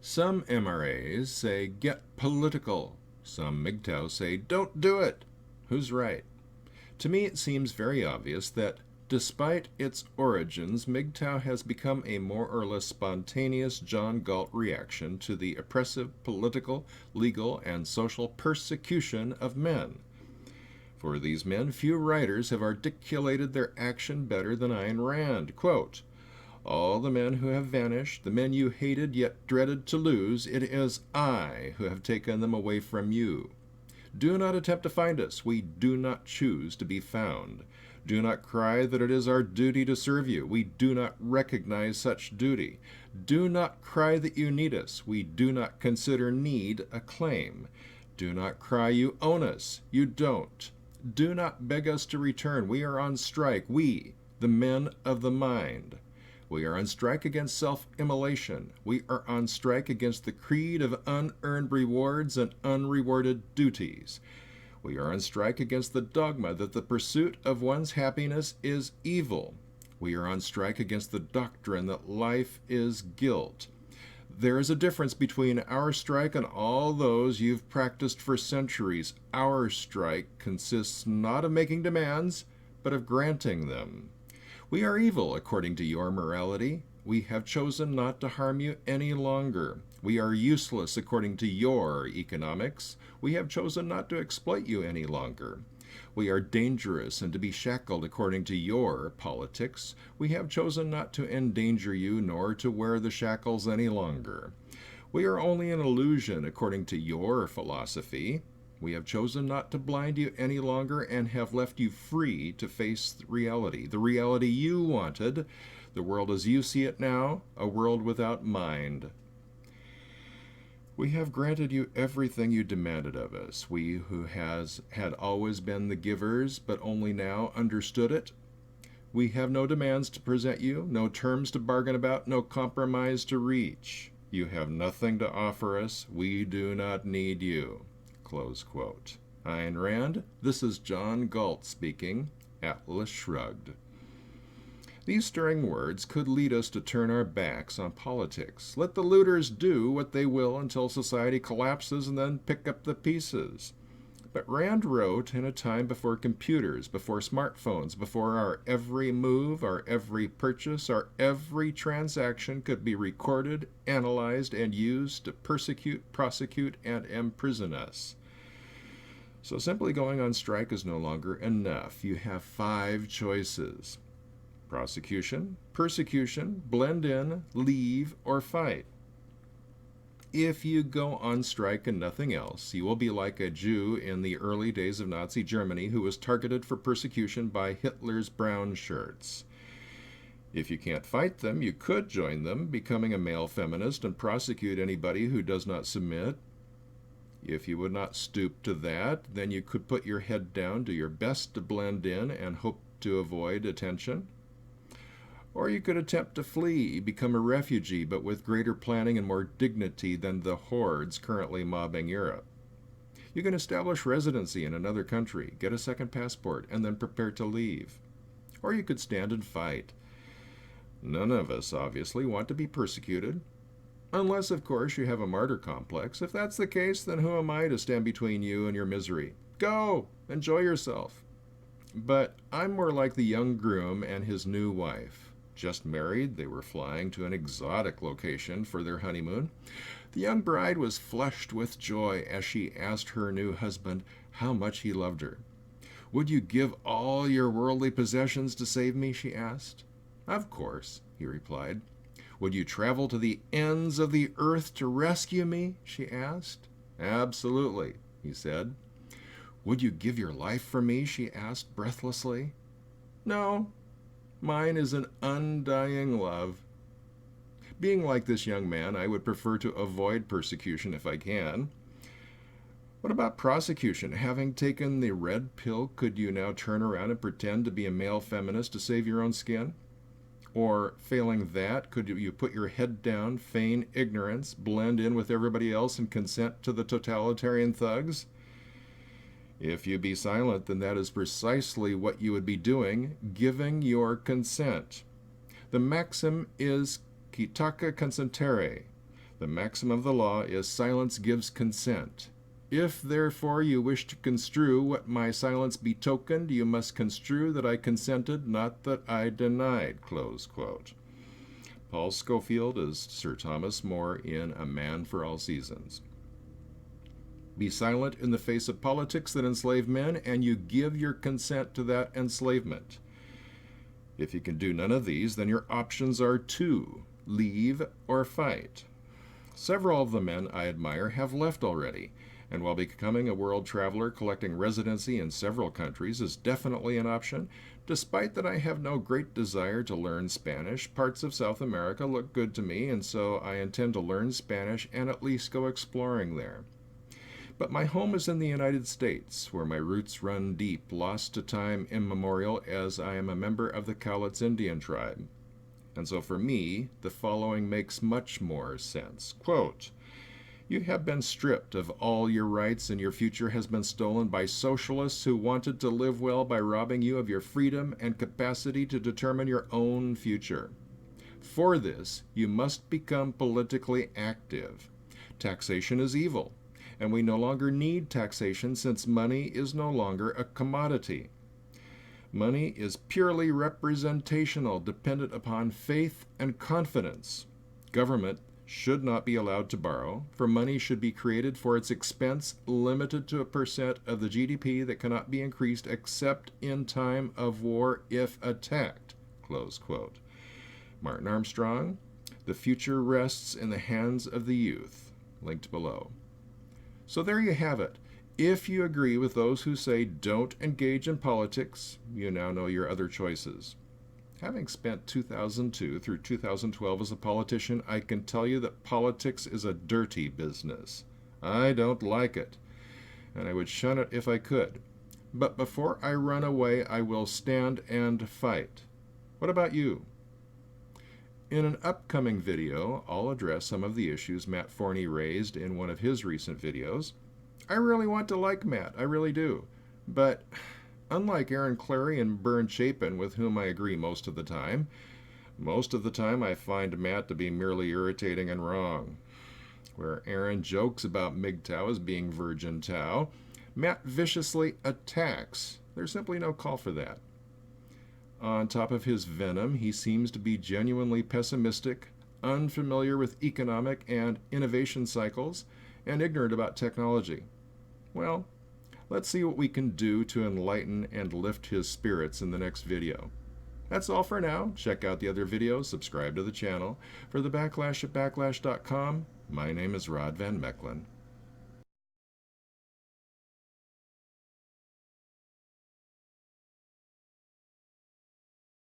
Some MRAs say get political. Some MGTOW say don't do it. Who's right? To me, it seems very obvious that despite its origins, MGTOW has become a more or less spontaneous John Galt reaction to the oppressive political, legal, and social persecution of men. For these men, few writers have articulated their action better than Ayn Rand. Quote, all the men who have vanished, the men you hated yet dreaded to lose, it is I who have taken them away from you. Do not attempt to find us. We do not choose to be found. Do not cry that it is our duty to serve you. We do not recognize such duty. Do not cry that you need us. We do not consider need a claim. Do not cry you own us. You don't. Do not beg us to return. We are on strike. We, the men of the mind. We are on strike against self-immolation. We are on strike against the creed of unearned rewards and unrewarded duties. We are on strike against the dogma that the pursuit of one's happiness is evil. We are on strike against the doctrine that life is guilt. There is a difference between our strike and all those you've practiced for centuries. Our strike consists not of making demands, but of granting them. We are evil according to your morality. We have chosen not to harm you any longer. We are useless according to your economics. We have chosen not to exploit you any longer. We are dangerous and to be shackled according to your politics. We have chosen not to endanger you nor to wear the shackles any longer. We are only an illusion according to your philosophy. We have chosen not to blind you any longer and have left you free to face the reality you wanted, the world as you see it now, a world without mind. We have granted you everything you demanded of us, we who had always been the givers but only now understood it. We have no demands to present you, no terms to bargain about, no compromise to reach. You have nothing to offer us. We do not need you. Close quote. Ayn Rand, this is John Galt speaking, Atlas Shrugged. These stirring words could lead us to turn our backs on politics. Let the looters do what they will until society collapses and then pick up the pieces. But Rand wrote in a time before computers, before smartphones, before our every move, our every purchase, our every transaction could be recorded, analyzed, and used to persecute, prosecute, and imprison us. So simply going on strike is no longer enough. You have 5 choices: prosecution, persecution, blend in, leave, or fight. If you go on strike and nothing else, you will be like a Jew in the early days of Nazi Germany who was targeted for persecution by Hitler's brown shirts. If you can't fight them, you could join them, becoming a male feminist and prosecute anybody who does not submit. If you would not stoop to that, then you could put your head down, do your best to blend in, and hope to avoid attention. Or you could attempt to flee, become a refugee, but with greater planning and more dignity than the hordes currently mobbing Europe. You can establish residency in another country, get a second passport, and then prepare to leave. Or you could stand and fight. None of us, obviously, want to be persecuted. Unless, of course, you have a martyr complex. If that's the case, then who am I to stand between you and your misery? Go! Enjoy yourself. But I'm more like the young groom and his new wife. Just married, they were flying to an exotic location for their honeymoon. The young bride was flushed with joy as she asked her new husband how much he loved her. Would you give all your worldly possessions to save me? She asked. Of course, he replied. Would you travel to the ends of the earth to rescue me? She asked. Absolutely, he said. Would you give your life for me? She asked breathlessly. No. Mine is an undying love. Being like this young man, I would prefer to avoid persecution if I can. What about prosecution? Having taken the red pill, could you now turn around and pretend to be a male feminist to save your own skin? Or, failing that, could you put your head down, feign ignorance, blend in with everybody else, and consent to the totalitarian thugs? If you be silent, then that is precisely what you would be doing, giving your consent. The maxim is Quitaque consentire. The maxim of the law is silence gives consent. If, therefore, you wish to construe what my silence betokened, you must construe that I consented, not that I denied." Close quote. Paul Scofield is Sir Thomas More in A Man for All Seasons. Be silent in the face of politics that enslave men, and you give your consent to that enslavement. If you can do none of these, then your options are two: leave or fight. Several of the men I admire have left already, and while becoming a world traveler collecting residency in several countries is definitely an option, despite that I have no great desire to learn Spanish, parts of South America look good to me, and so I intend to learn Spanish and at least go exploring there. But my home is in the United States, where my roots run deep, lost to time immemorial, as I am a member of the Cowlitz Indian tribe. And so for me, the following makes much more sense. Quote, "You have been stripped of all your rights, and your future has been stolen by socialists who wanted to live well by robbing you of your freedom and capacity to determine your own future. For this, you must become politically active. Taxation is evil, and we no longer need taxation since money is no longer a commodity. Money is purely representational, dependent upon faith and confidence. Government should not be allowed to borrow, for money should be created for its expense, limited to a percent of the GDP that cannot be increased except in time of war if attacked." Close quote. Martin Armstrong, "The Future Rests in the Hands of the Youth," linked below. So there you have it. If you agree with those who say don't engage in politics, you now know your other choices. Having spent 2002 through 2012 as a politician, I can tell you that politics is a dirty business. I don't like it, and I would shun it if I could. But before I run away, I will stand and fight. What about you? In an upcoming video, I'll address some of the issues Matt Forney raised in one of his recent videos. I really want to like Matt, I really do. But unlike Aaron Clary and Bern Chapin, with whom I agree most of the time I find Matt to be merely irritating and wrong. Where Aaron jokes about MGTOW as being Virgin Tau, Matt viciously attacks. There's simply no call for that. On top of his venom, he seems to be genuinely pessimistic, unfamiliar with economic and innovation cycles, and ignorant about technology. Well, let's see what we can do to enlighten and lift his spirits in the next video. That's all for now. Check out the other videos, subscribe to the channel. For the Backlash at backlash.com, my name is Rod Van Mecklin.